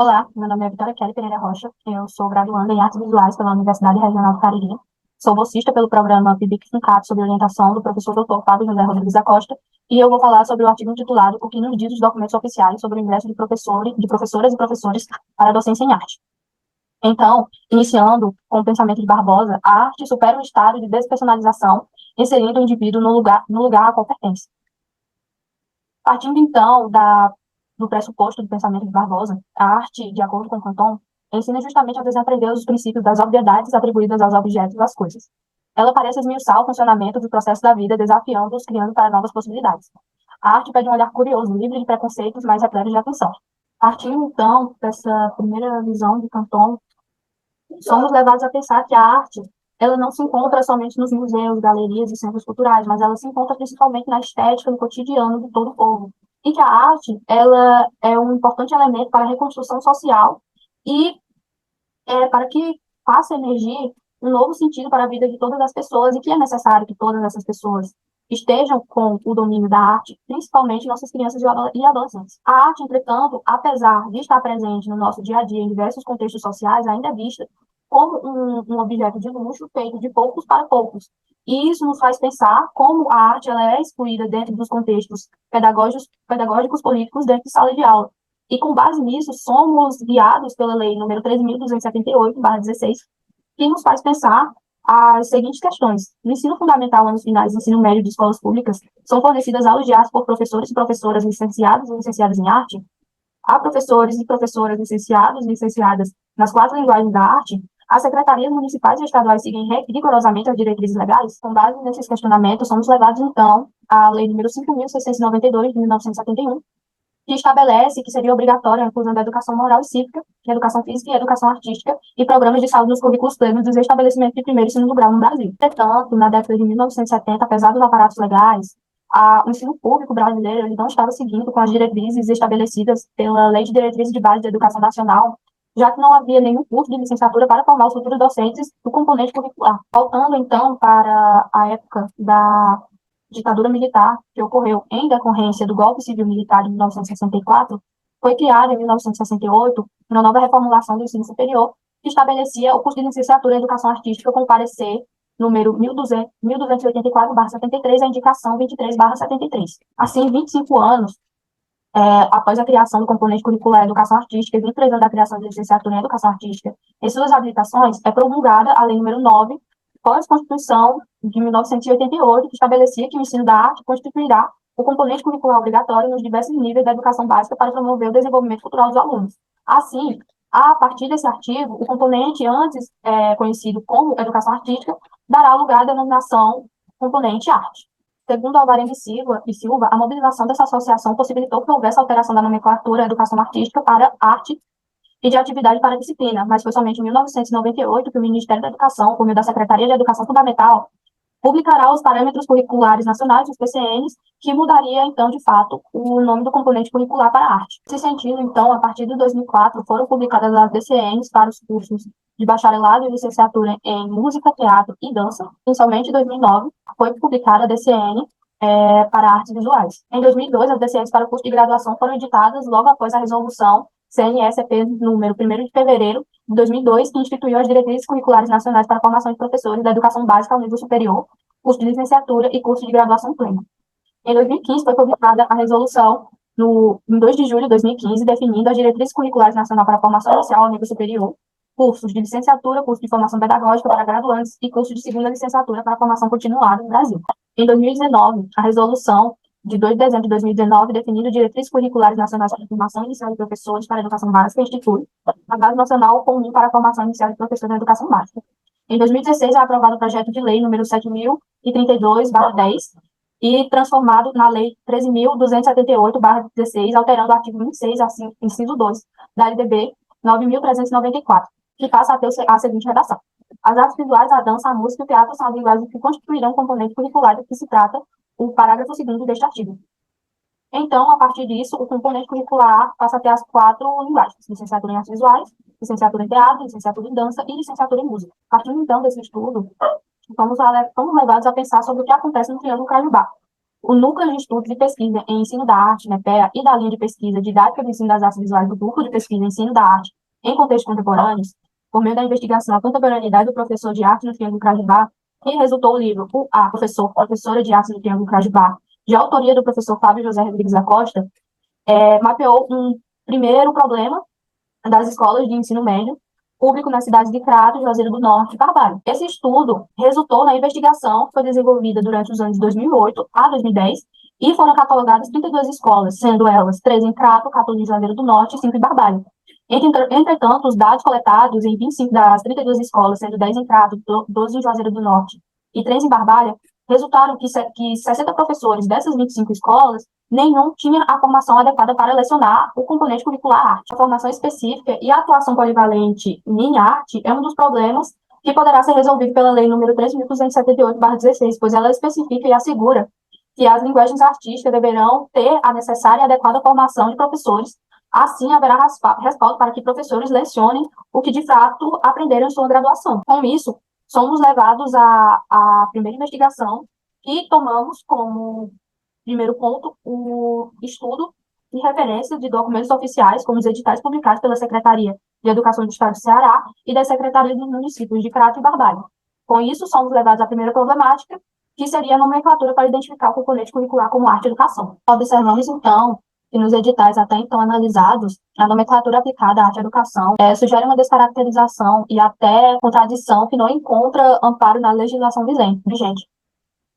Olá, meu nome é Vitória Kelly Pereira Rocha, eu sou graduanda em Artes Visuais pela Universidade Regional do Cariri, sou bolsista pelo programa PIBIC FUNCAP sob orientação do professor Dr. Fábio José Rodrigues da Costa, e eu vou falar sobre o artigo intitulado O que nos diz os documentos oficiais sobre o ingresso de professoras e professores para a docência em arte. Então, iniciando com o pensamento de Barbosa, a arte supera o estado de despersonalização, inserindo o indivíduo no lugar a qual pertence. Partindo, então, do pressuposto do pensamento de Barbosa, a arte, de acordo com Canton, ensina justamente a desaprender os princípios das obviedades atribuídas aos objetos das coisas. Ela parece esmiuçar o funcionamento do processo da vida, desafiando-os, criando para novas possibilidades. A arte pede um olhar curioso, livre de preconceitos, mas repleto de atenção. Partindo, então, dessa primeira visão de Canton, somos levados a pensar que a arte ela não se encontra somente nos museus, galerias e centros culturais, mas ela se encontra principalmente na estética, no cotidiano de todo o povo. E que a arte ela é um importante elemento para a reconstrução social e para que faça emergir um novo sentido para a vida de todas as pessoas e que é necessário que todas essas pessoas estejam com o domínio da arte, principalmente nossas crianças e adolescentes. A arte, entretanto, apesar de estar presente no nosso dia a dia em diversos contextos sociais, ainda é vista como um objeto de luxo feito de poucos para poucos. E isso nos faz pensar como a arte ela é excluída dentro dos contextos pedagógicos políticos dentro de sala de aula. E com base nisso, somos guiados pela lei número 13.278/16, que nos faz pensar as seguintes questões. No ensino fundamental, anos finais do ensino médio de escolas públicas, são fornecidas aulas de arte por professores e professoras licenciados e licenciadas em arte. Há professores e professoras licenciados e licenciadas nas quatro linguagens da arte. As secretarias municipais e estaduais seguem rigorosamente as diretrizes legais. Com base nesses questionamentos, somos levados, então, à Lei número 5.692, de 1971, que estabelece que seria obrigatória a inclusão da educação moral e cívica, de educação física e educação artística, e programas de saúde nos currículos plenos dos estabelecimentos de primeiro e segundo grau no Brasil. Entretanto, na década de 1970, apesar dos aparatos legais, o ensino público brasileiro ele não estava seguindo com as diretrizes estabelecidas pela Lei de Diretrizes de Base da Educação Nacional, já que não havia nenhum curso de licenciatura para formar os futuros docentes do componente curricular. Voltando, então, para a época da ditadura militar, que ocorreu em decorrência do golpe civil-militar de 1964, foi criada, em 1968, uma nova reformulação do ensino superior, que estabelecia o curso de licenciatura em Educação Artística com parecer número 1284/73, a indicação 23/73. Assim, 25 anos após a criação do componente curricular Educação Artística e 23 anos da criação da licenciatura em Educação Artística e suas habilitações, é promulgada a Lei número 9, pós-Constituição de 1988, que estabelecia que o ensino da arte constituirá o componente curricular obrigatório nos diversos níveis da educação básica para promover o desenvolvimento cultural dos alunos. Assim, a partir desse artigo, o componente antes conhecido como educação artística dará lugar à denominação componente arte. Segundo Alvarenga e Silva, a mobilização dessa associação possibilitou que houvesse alteração da nomenclatura educação artística para arte e de atividade para disciplina, mas foi somente em 1998 que o Ministério da Educação, por meio da Secretaria de Educação Fundamental, publicará os parâmetros curriculares nacionais, os PCNs, que mudaria, então, de fato, o nome do componente curricular para a arte. Nesse sentido, então, a partir de 2004, foram publicadas as DCNs para os cursos de bacharelado e licenciatura em música, teatro e dança. Inicialmente, em 2009, foi publicada a DCN para artes visuais. Em 2002, as DCNs para o curso de graduação foram editadas logo após a resolução CNSP número 1º de fevereiro de 2002, que instituiu as diretrizes curriculares nacionais para a formação de professores da educação básica ao nível superior, curso de licenciatura e curso de graduação plena. Em 2015, foi publicada a resolução, em 2 de julho de 2015, definindo as diretrizes curriculares nacionais para a formação inicial ao nível superior, cursos de licenciatura, curso de formação pedagógica para graduantes e curso de segunda licenciatura para a formação continuada no Brasil. Em 2019, a resolução de 2 de dezembro de 2019, definindo diretrizes curriculares nacionais para a formação inicial de professores para a educação básica, institui a Base Nacional Comum para a Formação Inicial de Professores na Educação Básica. Em 2016, é aprovado o projeto de lei número 7.032/10 e transformado na Lei 13.278/16, alterando o artigo 26, assim, inciso 2, da LDB 9.394, que passa a ter a seguinte redação. As artes visuais, a dança, a música e o teatro são as linguagens que constituirão um componente curricular do que se trata o parágrafo 2º deste artigo. Então, a partir disso, o componente curricular passa a ter as 4 linguagens: licenciatura em artes visuais, licenciatura em teatro, licenciatura em dança e licenciatura em música. Partindo, então, desse estudo, fomos levados a pensar sobre o que acontece no Triângulo Cajubá. O Núcleo de Estudos e Pesquisa em Ensino da Arte, NEPEA, e da linha de pesquisa Didática do Ensino das Artes Visuais do Núcleo de Pesquisa em Ensino da Arte em Contextos Contemporâneos, por meio da investigação A Contemporaneidade do Professor de Arte no Triângulo Crajubá, que resultou o livro O A, Professora de Arte no Triângulo Crajubá, de autoria do professor Fábio José Rodrigues da Costa, mapeou um primeiro problema das escolas de ensino médio público nas cidades de Crato, Juazeiro do Norte e Barbalho. Esse estudo resultou na investigação que foi desenvolvida durante os anos de 2008 a 2010 e foram catalogadas 32 escolas, sendo elas 3 em Crato, 14 em Juazeiro do Norte e 5 em Barbalho. Entretanto, os dados coletados em 25 das 32 escolas, sendo 10 em Crato, 12 em Juazeiro do Norte e 3 em Barbalho, resultaram que 60 professores dessas 25 escolas nenhum tinha a formação adequada para lecionar o componente curricular arte. A formação específica e a atuação polivalente em arte é um dos problemas que poderá ser resolvido pela Lei nº 3.278/16, pois ela especifica e assegura que as linguagens artísticas deverão ter a necessária e adequada formação de professores. Assim, haverá respaldo para que professores lecionem o que de fato aprenderam em sua graduação. Com isso, somos levados à primeira investigação e tomamos como primeiro ponto, o estudo e referência de documentos oficiais, como os editais publicados pela Secretaria de Educação do Estado do Ceará e da Secretaria dos Municípios de Crato e Barbalho. Com isso, somos levados à primeira problemática, que seria a nomenclatura para identificar o componente curricular como arte e educação. Observamos, então, que nos editais até então analisados, a nomenclatura aplicada à arte e educação sugere uma descaracterização e até contradição que não encontra amparo na legislação vigente.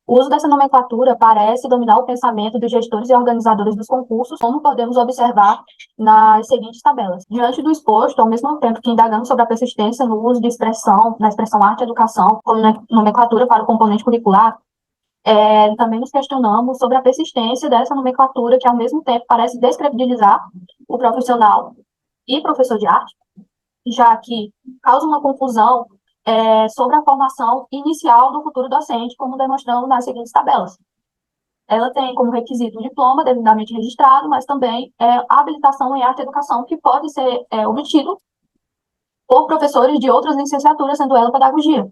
O uso dessa nomenclatura parece dominar o pensamento dos gestores e organizadores dos concursos, como podemos observar nas seguintes tabelas. Diante do exposto, ao mesmo tempo que indagamos sobre a persistência no uso de expressão, na expressão arte e educação, como nomenclatura para o componente curricular, também nos questionamos sobre a persistência dessa nomenclatura, que ao mesmo tempo parece descredibilizar o profissional e professor de arte, já que causa uma confusão sobre a formação inicial do futuro docente, como demonstramos nas seguintes tabelas. Ela tem como requisito o diploma devidamente registrado, mas também a habilitação em arte e educação, que pode ser obtido por professores de outras licenciaturas, sendo ela pedagogia.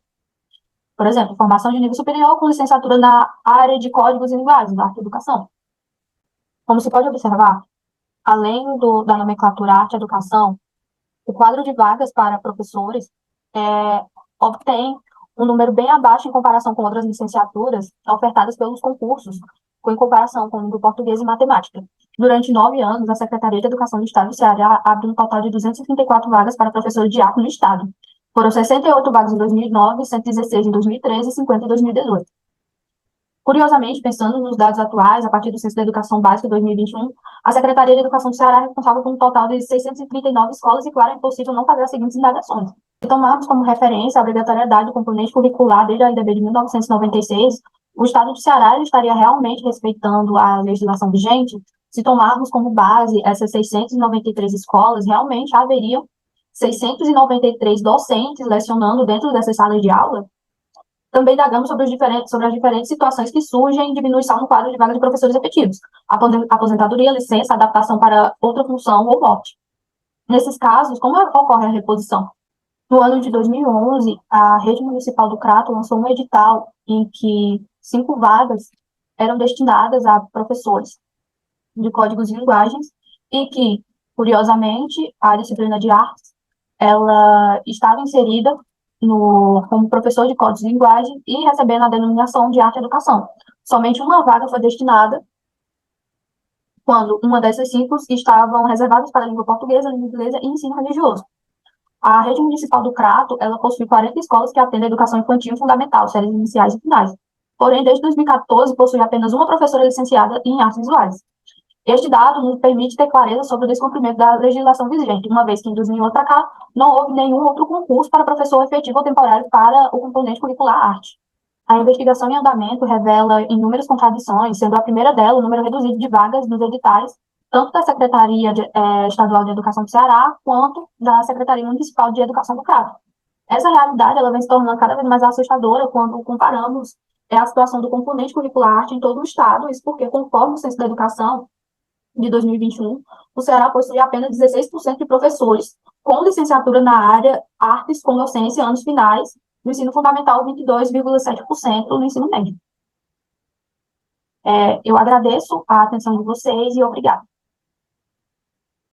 Por exemplo, formação de nível superior com licenciatura na área de códigos e linguagens, da arte e educação. Como se pode observar, além da nomenclatura arte e educação, o quadro de vagas para professores obtém um número bem abaixo em comparação com outras licenciaturas ofertadas pelos concursos, em comparação com o português e matemática. Durante 9 anos, a Secretaria de Educação do Estado do Ceará abriu um total de 234 vagas para professores de arte no Estado. Foram 68 vagas em 2009, 116 em 2013 e 50 em 2018. Curiosamente, pensando nos dados atuais, a partir do Censo da Educação Básica 2021, a Secretaria de Educação do Ceará é responsável por um total de 639 escolas e, claro, é impossível não fazer as seguintes indagações. Se tomarmos como referência a obrigatoriedade do componente curricular desde a LDB de 1996, o Estado do Ceará estaria realmente respeitando a legislação vigente. Se tomarmos como base essas 693 escolas, realmente haveriam 693 docentes lecionando dentro dessas salas de aula. Também indagamos sobre as diferentes situações que surgem em diminuição no quadro de vagas de professores efetivos, aposentadoria, licença, adaptação para outra função ou morte. Nesses casos, como ocorre a reposição? No ano de 2011, a Rede Municipal do Crato lançou um edital em que 5 vagas eram destinadas a professores de códigos e linguagens e que, curiosamente, a disciplina de artes, ela estava inserida como professor de códigos de linguagem e recebendo a denominação de arte e educação. Somente uma vaga foi destinada quando uma dessas 5 estavam reservadas para a língua portuguesa, língua inglesa e ensino religioso. A rede municipal do Crato, ela possui 40 escolas que atendem a educação infantil fundamental, séries iniciais e finais. Porém, desde 2014, possui apenas uma professora licenciada em artes visuais. Este dado nos permite ter clareza sobre o descumprimento da legislação vigente, uma vez que em 2011 para cá não houve nenhum outro concurso para professor efetivo ou temporário para o componente curricular arte. A investigação em andamento revela inúmeras contradições, sendo a primeira dela o número reduzido de vagas nos editais, tanto da Secretaria Estadual de Educação do Ceará, quanto da Secretaria Municipal de Educação do Crato. Essa realidade ela vem se tornando cada vez mais assustadora quando comparamos a situação do componente curricular arte em todo o Estado, isso porque, conforme o Censo da Educação de 2021, o Ceará possui apenas 16% de professores com licenciatura na área artes com docência anos finais, no ensino fundamental 22,7% no ensino médio. Eu agradeço a atenção de vocês e obrigada.